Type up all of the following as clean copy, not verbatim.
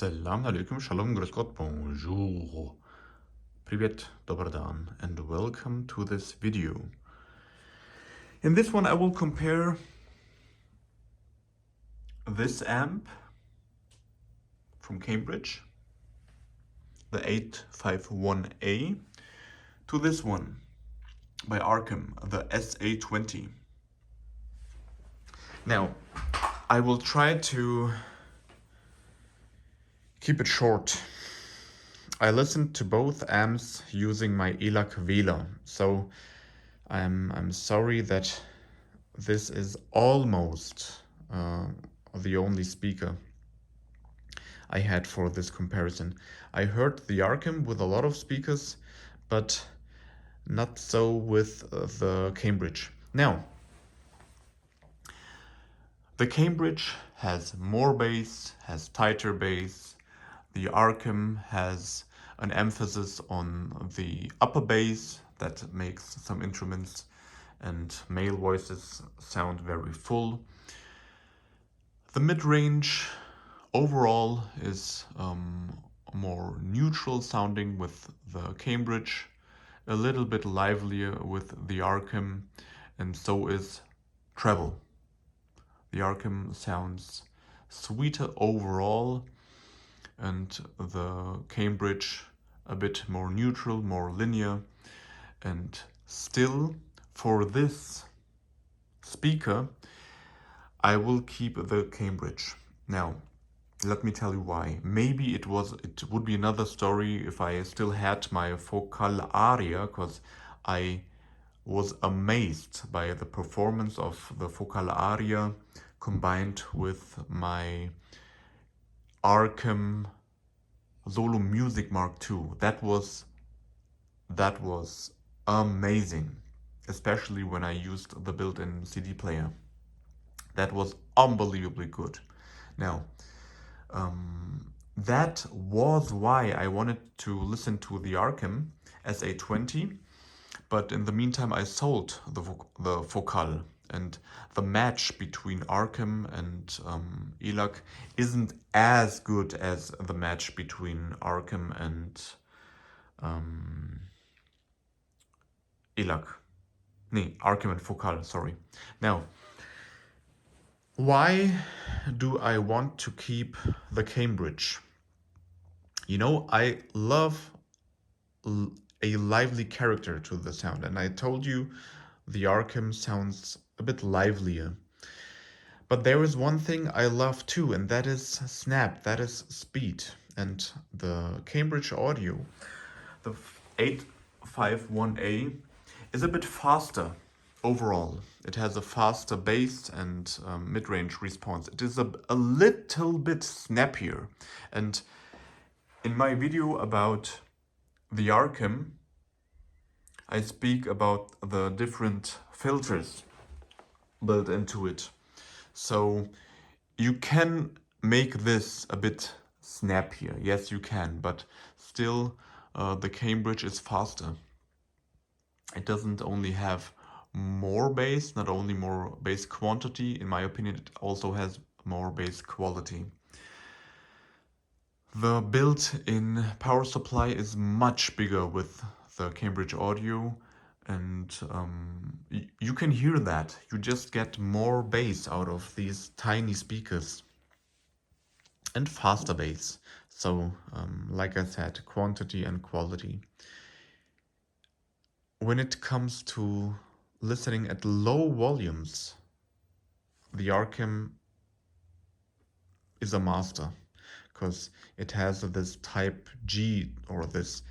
Salam alaikum, shalom, grüß Gott, bonjour, privet, dobar dan, and welcome to this video. In this one I will compare this amp from Cambridge, the 851A, to this one by ARCAM, the SA20. Now, I will try to keep it short. I listened to both amps using my ELAC Wähler, so I'm sorry that this is almost the only speaker I had for this comparison. I heard the ARCAM with a lot of speakers, but not so with the Cambridge. Now, the Cambridge has more bass, has tighter bass. The ARCAM has an emphasis on the upper bass that makes some instruments and male voices sound very full. The mid-range overall is more neutral sounding with the Cambridge, a little bit livelier with the ARCAM, and so is treble. The ARCAM sounds sweeter overall, and the Cambridge a bit more neutral, more linear, and still for this speaker I will keep the Cambridge. Now, let me tell you why. Maybe it would be another story if I still had my focal aria, because I was amazed by the performance of the focal aria combined with my ARCAM Solo Music Mark II. That was amazing, especially when I used the built-in CD player. That was unbelievably good. Now, that was why I wanted to listen to the ARCAM SA20, but in the meantime I sold the Focal, and the match between ARCAM and ELAC isn't as good as the match between ARCAM and ELAC. Nee, ARCAM and Focal, sorry. Now, why do I want to keep the Cambridge? You know, I love a lively character to the sound, and I told you the ARCAM sounds a bit livelier. But there is one thing I love too, and that is snap, that is speed. And the Cambridge Audio, the 851A, is a bit faster overall. It has a faster bass and mid-range response. It is a little bit snappier. And in my video about the ARCAM, I speak about the different filters built into it. So you can make this a bit snappier. Yes, you can, but still the Cambridge is faster. It doesn't only have more bass, not only more bass quantity, in my opinion, it also has more bass quality. The built-in power supply is much bigger with the Cambridge Audio, and you can hear that. You just get more bass out of these tiny speakers and faster bass. So like I said, quantity and quality. When it comes to listening at low volumes, the ARCAM is a master, because it has this type G, or this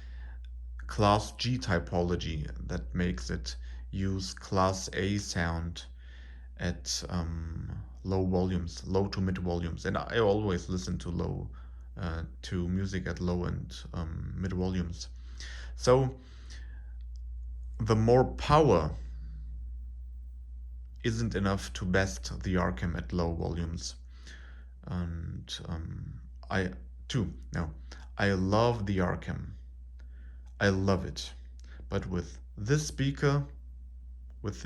class G typology, that makes it use class A sound at low volumes, low to mid volumes. And I always listen to music at low and mid volumes. So the more power isn't enough to best the ARCAM at low volumes. And I love the ARCAM. I love it. But with this speaker, the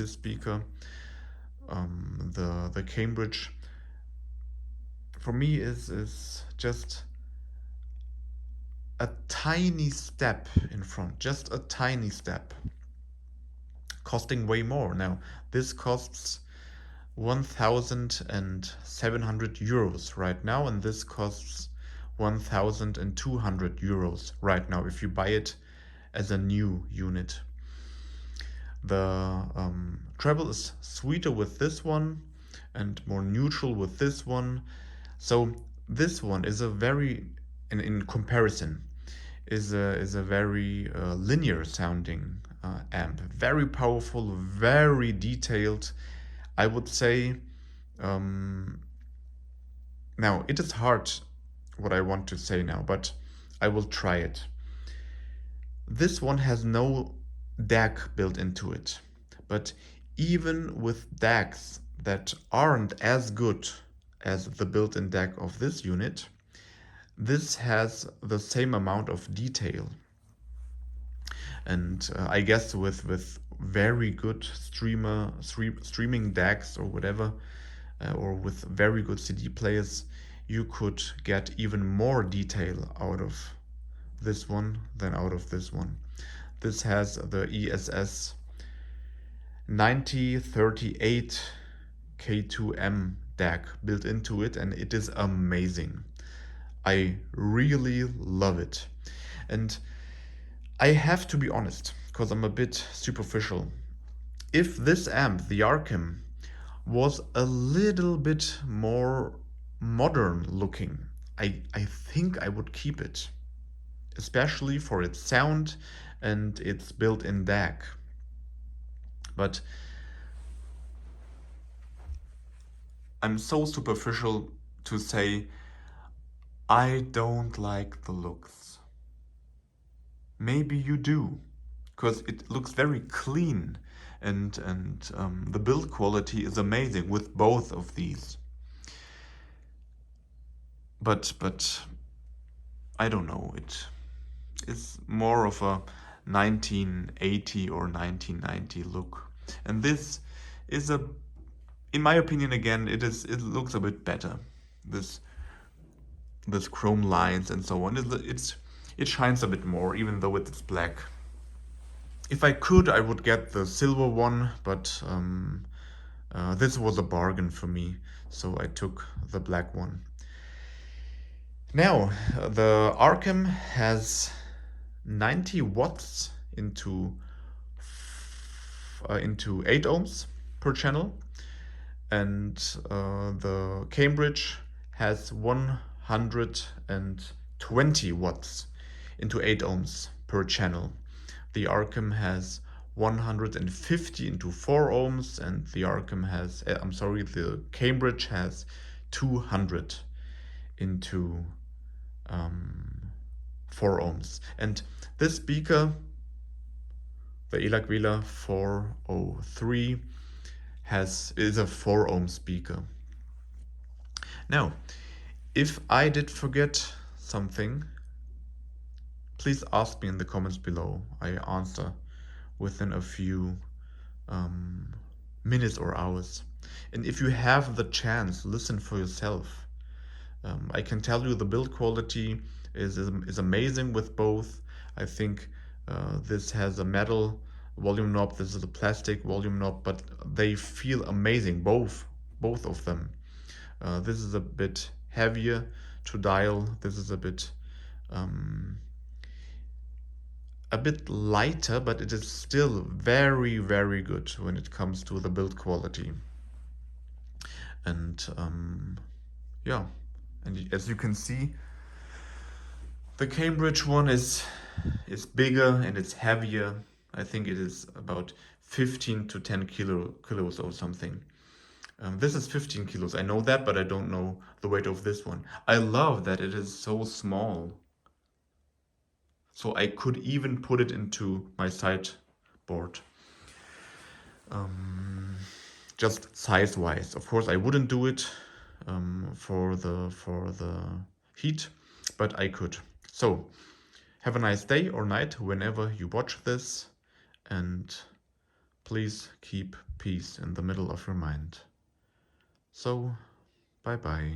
Cambridge, for me is just a tiny step in front, just a tiny step, costing way more. Now, this costs 1,700 euros right now, and this costs 1,200 euros right now if you buy it as a new unit. The treble is sweeter with this one and more neutral with this one. So this one is a very, in comparison, is a very linear sounding amp. Very powerful, very detailed. I would say, now it is hard what I want to say now, but I will try it. This one has no DAC built into it, but even with DACs that aren't as good as the built-in DAC of this unit, this has the same amount of detail. And I guess with very good streaming DACs or whatever, or with very good CD players, you could get even more detail out of this one than out of this one. This has the ESS 9038 K2M DAC built into it, and it is amazing. I really love it. And I have to be honest, because I'm a bit superficial. If this amp, the ARCAM, was a little bit more modern looking, I think I would keep it, especially for its sound and its built-in DAC. But I'm so superficial to say I don't like the looks. Maybe you do, because it looks very clean, and the build quality is amazing with both of these. But I don't know, it is more of a 1980 or 1990 look, and this is a, in my opinion, again, it looks a bit better. This chrome lines and so on, it shines a bit more, even though it's black. If I could, I would get the silver one, but this was a bargain for me, so I took the black one. Now, the ARCAM has 90 watts into 8 ohms per channel, and the Cambridge has 120 watts into 8 ohms per channel. The ARCAM has 150 into 4 ohms, and the ARCAM has, the Cambridge has 200 into 4 ohms. And this speaker, the Elaquila 403, is a 4 ohm speaker. Now, if I did forget something, please ask me in the comments below. I answer within a few minutes or hours. And if you have the chance, listen for yourself. I can tell you the build quality is amazing with both. I think this has a metal volume knob, this is a plastic volume knob, but they feel amazing, both of them. This is a bit heavier to dial, this is a bit lighter, but it is still very, very good when it comes to the build quality. And yeah, and as you can see, the Cambridge one is bigger and it's heavier. I think it is about 15 to 10 kilos or something. This is 15 kilos, I know that, but I don't know the weight of this one. I love that it is so small. So I could even put it into my sideboard. Just size-wise. Of course, I wouldn't do it for the heat, but I could. So, have a nice day or night whenever you watch this, and please keep peace in the middle of your mind. So, bye-bye.